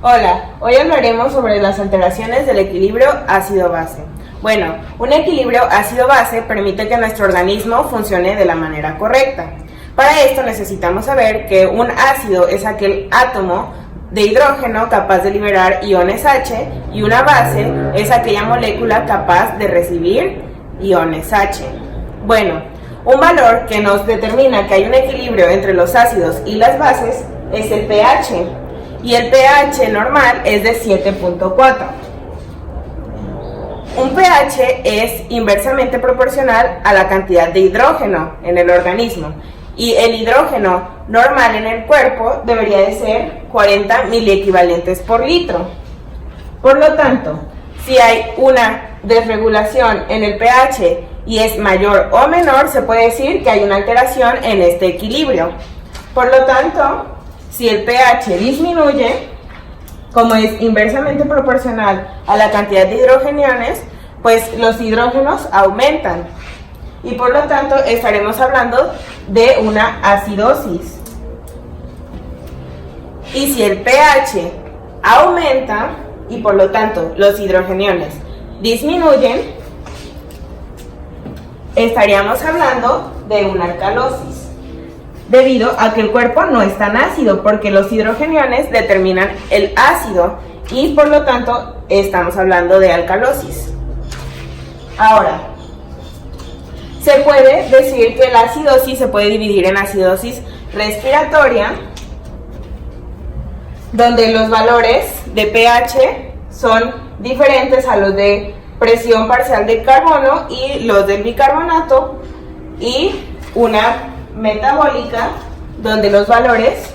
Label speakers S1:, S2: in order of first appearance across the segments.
S1: Hola, hoy hablaremos sobre las alteraciones del equilibrio ácido-base. Bueno, un equilibrio ácido-base permite que nuestro organismo funcione de la manera correcta. Para esto necesitamos saber que un ácido es aquel átomo de hidrógeno capaz de liberar iones H y una base es aquella molécula capaz de recibir iones H. Bueno, un valor que nos determina que hay un equilibrio entre los ácidos y las bases es el pH. Y el pH normal es de 7.4. Un pH es inversamente proporcional a la cantidad de hidrógeno en el organismo y el hidrógeno normal en el cuerpo debería de ser 40 miliequivalentes por litro. Por lo tanto, si hay una desregulación en el pH y es mayor o menor, se puede decir que hay una alteración en este equilibrio. Por lo tanto, si el pH disminuye, como es inversamente proporcional a la cantidad de hidrogeniones, pues los hidrógenos aumentan y por lo tanto estaremos hablando de una acidosis. Y si el pH aumenta y por lo tanto los hidrogeniones disminuyen, estaríamos hablando de una alcalosis, debido a que el cuerpo no es tan ácido, porque los hidrogeniones determinan el ácido y por lo tanto estamos hablando de alcalosis. Ahora, se puede decir que la acidosis se puede dividir en acidosis respiratoria, donde los valores de pH son diferentes a los de presión parcial de carbono y los del bicarbonato, y una metabólica, donde los valores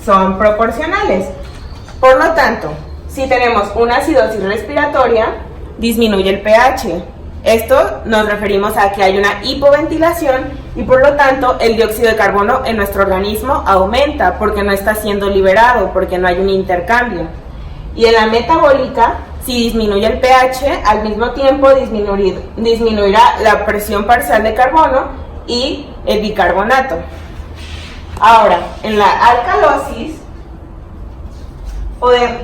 S1: son proporcionales. Por lo tanto, si tenemos una acidosis respiratoria, disminuye el pH. Esto nos referimos a que hay una hipoventilación y por lo tanto el dióxido de carbono en nuestro organismo aumenta porque no está siendo liberado, porque no hay un intercambio. Y en la metabólica, si disminuye el pH, al mismo tiempo disminuirá la presión parcial de carbono y el bicarbonato. Ahora, en la alcalosis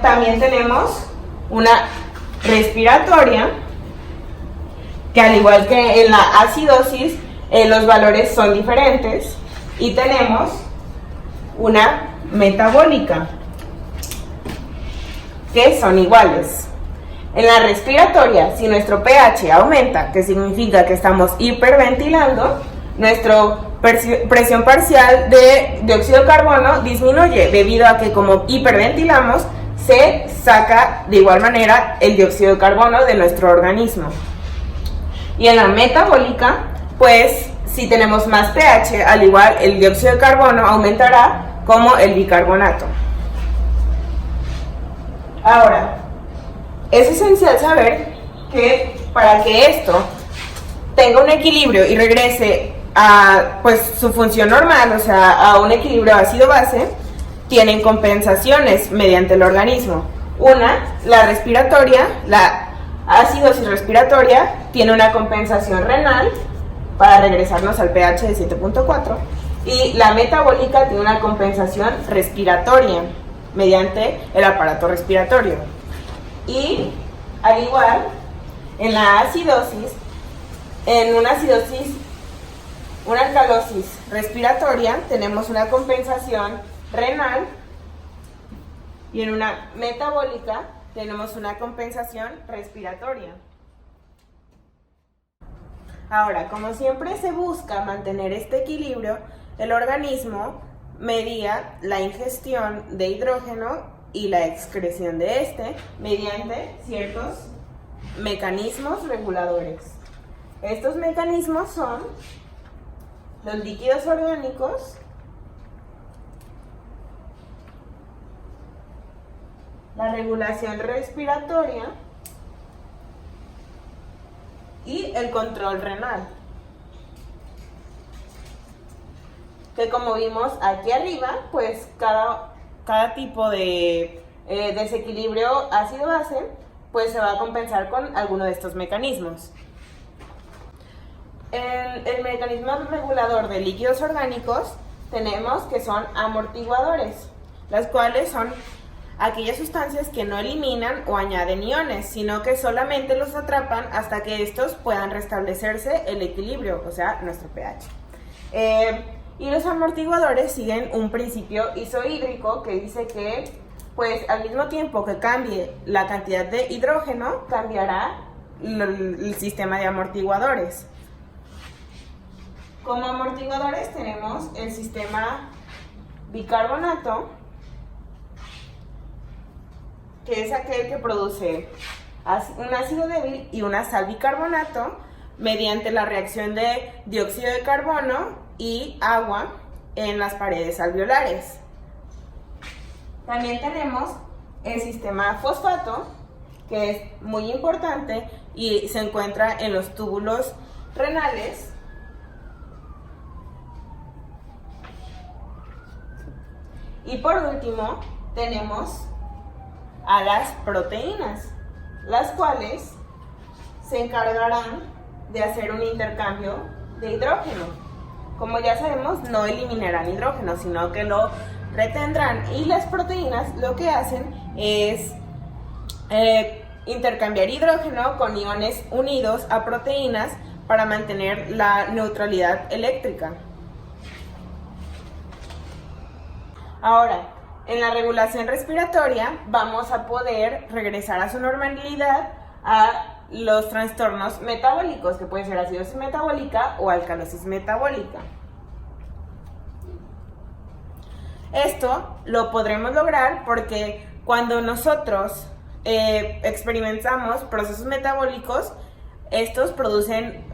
S1: también tenemos una respiratoria, que al igual que en la acidosis, los valores son diferentes, y tenemos una metabólica, que son iguales. En la respiratoria, si nuestro pH aumenta, que significa que estamos hiperventilando, nuestra presión parcial de dióxido de carbono disminuye, debido a que como hiperventilamos, se saca de igual manera el dióxido de carbono de nuestro organismo. Y en la metabólica, pues si tenemos más pH, al igual el dióxido de carbono aumentará como el bicarbonato. Ahora, es esencial saber que para que esto tenga un equilibrio y regrese a pues su función normal, o sea, a un equilibrio ácido-base, tienen compensaciones mediante el organismo. Una, la respiratoria, la acidosis respiratoria, tiene una compensación renal para regresarnos al pH de 7.4, y la metabólica tiene una compensación respiratoria mediante el aparato respiratorio. Y al igual, en la acidosis, en una alcalosis respiratoria tenemos una compensación renal, y en una metabólica tenemos una compensación respiratoria. Ahora, como siempre se busca mantener este equilibrio, el organismo medía la ingestión de hidrógeno y la excreción de este mediante ciertos mecanismos reguladores. Estos mecanismos son los líquidos orgánicos, la regulación respiratoria y el control renal, que como vimos aquí arriba, pues cada tipo de desequilibrio ácido-base pues se va a compensar con alguno de estos mecanismos. El mecanismo regulador de líquidos orgánicos tenemos que son amortiguadores, las cuales son aquellas sustancias que no eliminan o añaden iones, sino que solamente los atrapan hasta que estos puedan restablecerse el equilibrio, o sea, nuestro pH. Y los amortiguadores siguen un principio isohídrico que dice que, pues, al mismo tiempo que cambie la cantidad de hidrógeno, cambiará el sistema de amortiguadores. Como amortiguadores tenemos el sistema bicarbonato, que es aquel que produce un ácido débil y una sal bicarbonato mediante la reacción de dióxido de carbono y agua en las paredes alveolares. También tenemos el sistema fosfato, que es muy importante y se encuentra en los túbulos renales. Y por último tenemos a las proteínas, las cuales se encargarán de hacer un intercambio de hidrógeno. Como ya sabemos, no eliminarán hidrógeno, sino que lo retendrán, y las proteínas lo que hacen es intercambiar hidrógeno con iones unidos a proteínas para mantener la neutralidad eléctrica. Ahora, en la regulación respiratoria vamos a poder regresar a su normalidad a los trastornos metabólicos, que puede ser acidosis metabólica o alcalosis metabólica. Esto lo podremos lograr porque cuando nosotros experimentamos procesos metabólicos, estos producen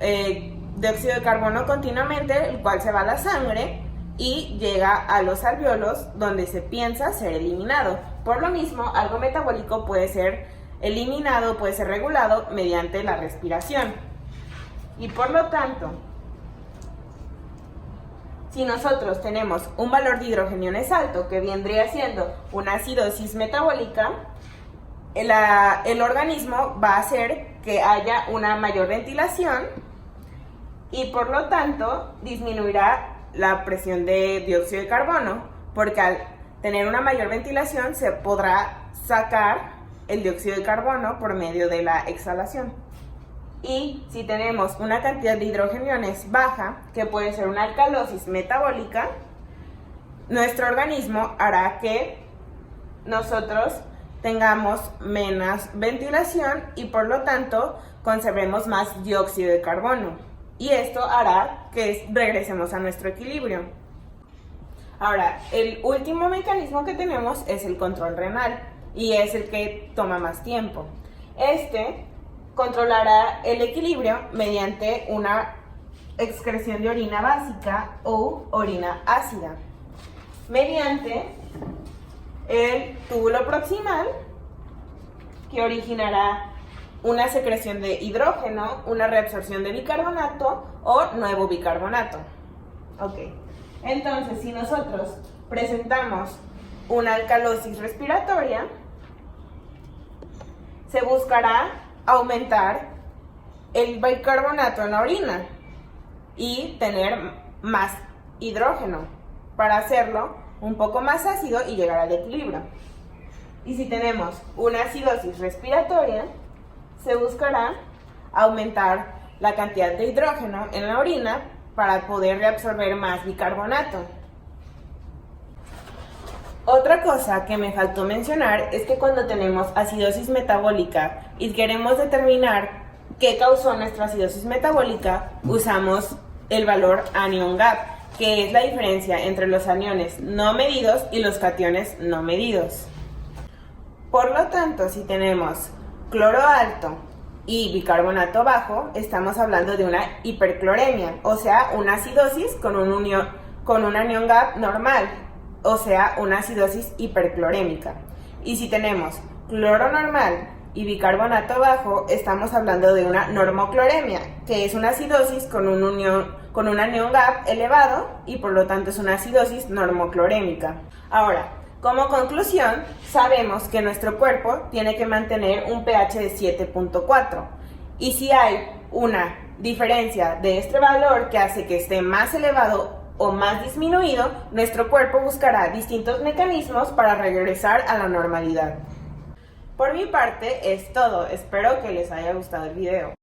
S1: dióxido de carbono continuamente, el cual se va a la sangre y llega a los alvéolos, donde se piensa ser eliminado. Por lo mismo, algo metabólico puede ser eliminado, puede ser regulado mediante la respiración. Y por lo tanto, si nosotros tenemos un valor de hidrogeniones alto, que vendría siendo una acidosis metabólica, el organismo va a hacer que haya una mayor ventilación y por lo tanto disminuirá la presión de dióxido de carbono, porque al tener una mayor ventilación se podrá sacar el dióxido de carbono por medio de la exhalación. Y si tenemos una cantidad de hidrogeniones baja, que puede ser una alcalosis metabólica, nuestro organismo hará que nosotros tengamos menos ventilación y por lo tanto conservemos más dióxido de carbono. Y esto hará que regresemos a nuestro equilibrio. Ahora, el último mecanismo que tenemos es el control renal y es el que toma más tiempo. Este controlará el equilibrio mediante una excreción de orina básica o orina ácida, mediante el túbulo proximal, que originará una secreción de hidrógeno, una reabsorción de bicarbonato o nuevo bicarbonato. Ok, entonces si nosotros presentamos una alcalosis respiratoria, se buscará aumentar el bicarbonato en la orina y tener más hidrógeno para hacerlo un poco más ácido y llegar al equilibrio. Y si tenemos una acidosis respiratoria, se buscará aumentar la cantidad de hidrógeno en la orina para poder reabsorber más bicarbonato. Otra cosa que me faltó mencionar es que cuando tenemos acidosis metabólica y queremos determinar qué causó nuestra acidosis metabólica, usamos el valor anion gap, que es la diferencia entre los aniones no medidos y los cationes no medidos. Por lo tanto, si tenemos cloro alto y bicarbonato bajo, estamos hablando de una hipercloremia, o sea, una acidosis con un anion gap normal, o sea, una acidosis hiperclorémica. Y si tenemos cloro normal y bicarbonato bajo, estamos hablando de una normocloremia, que es una acidosis con un anion gap elevado y por lo tanto es una acidosis normoclorémica. Ahora, como conclusión, sabemos que nuestro cuerpo tiene que mantener un pH de 7.4 y si hay una diferencia de este valor que hace que esté más elevado o más disminuido, nuestro cuerpo buscará distintos mecanismos para regresar a la normalidad. Por mi parte es todo, espero que les haya gustado el video.